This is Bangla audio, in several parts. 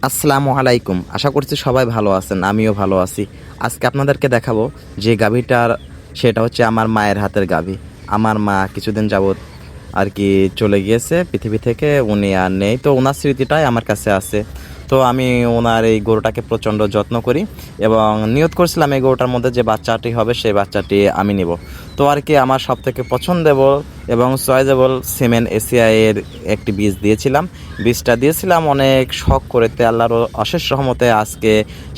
আসসালামু আলাইকুম। আশা করছি সবাই ভালো আছেন, আমিও ভালো আছি। আজকে আপনাদেরকে দেখাবো যে গাভীটার, সেটা হচ্ছে আমার মায়ের হাতের গাভী। আমার মা কিছুদিন যাবৎ আর কি চলে গিয়েছে পৃথিবী থেকে, উনি আর নেই। তো ওনার স্মৃতিটাই আমার কাছে আছে। তো আমি ওনার এই গরুটাকে প্রচণ্ড যত্ন করি এবং নিয়ত করছিলাম এই গরুটার মধ্যে যে বাচ্চাটি হবে সেই বাচ্চাটি আমি নিব। তো আর কি আমার সবথেকে পছন্দেবল এবং চয়েজেবল সিমেন্ট এসিআইয়ের একটি বীজ দিয়েছিলাম। বীজটা দিয়েছিলাম অনেক শখ করেতে, আল্লাহর অশেষ রহমতে আজকে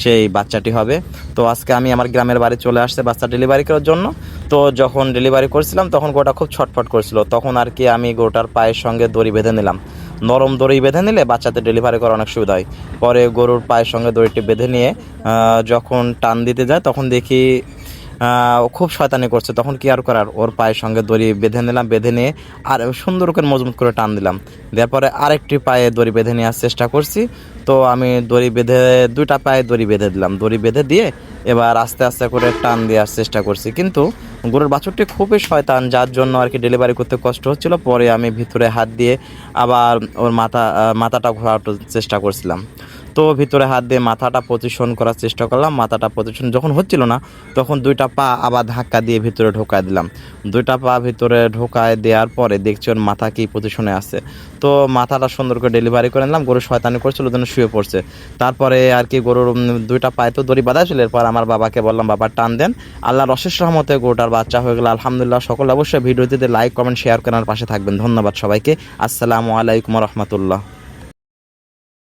সেই বাচ্চাটি হবে। তো আজকে আমি আমার গ্রামের বাড়ি চলে আসছে বাচ্চা ডেলিভারি করার জন্য। তো যখন ডেলিভারি করছিলাম তখন গরুটা খুব ছটফট করছিল। তখন আর কি আমি গরুটার পায়ের সঙ্গে দড়ি বেঁধে নিলাম। নরম দড়ি বেঁধে নিলে বাচ্চাদের ডেলিভারি করা অনেক সুবিধা হয়। পরে গরুর পায়ের সঙ্গে দড়িটি বেঁধে নিয়ে যখন টান দিতে যায় তখন দেখি ও খুব শয়তানি করছে। তখন কি আর করার, ওর পায়ের সঙ্গে দড়ি বেঁধে নিলাম। বেঁধে নিয়ে আর সুন্দর করে মজবুত করে টান দিলাম। দেওয়ার পরে আরেকটি পায়ে দড়ি বেঁধে নেওয়ার চেষ্টা করছি। তো আমি দড়ি বেঁধে, দুইটা পায়ে দড়ি বেঁধে দিলাম। দড়ি বেঁধে দিয়ে এবার আস্তে আস্তে করে টান দেওয়ার চেষ্টা করছি, কিন্তু গরুর বাছুরটি খুবই শয়তান, যার জন্য আর কি ডেলিভারি করতে কষ্ট হচ্ছিল। পরে আমি ভিতরে হাত দিয়ে আবার ওর মাথাটা ঘোরানোর চেষ্টা করছিলাম। তো ভিতরে হাত দিয়ে মাথাটা পজিশন করার চেষ্টা করলাম। মাথাটা পজিশন যখন হচ্ছিল না তখন দুইটা পা আবার ধাক্কা দিয়ে ভিতরে ঢোকায় দিলাম। দুইটা পা ভিতরে ঢোকায় দেওয়ার পরে দেখছি ওর মাথা কি পজিশনে আছে। তো মাথাটা সুন্দর করে ডেলিভারি করে নিলাম। গরু শয়তানি করছিল, ওই জন্য শুয়ে পড়ছে। তারপরে আর কি গরুর দুইটা পায়ে তো দড়ি বাঁধা ছিল। এরপর আমার বাবাকে বললাম, বাবা টান দেন। আল্লাহর অশেষ রহমতে গরুটার বাচ্চা হয়ে গেল, আলহামদুলিল্লাহ। সকলে অবশ্যই ভিডিওটিতে লাইক কমেন্ট শেয়ার করার পাশে থাকবেন। ধন্যবাদ সবাইকে। আসসালামু আলাইকুম রহমতুল্লাহ।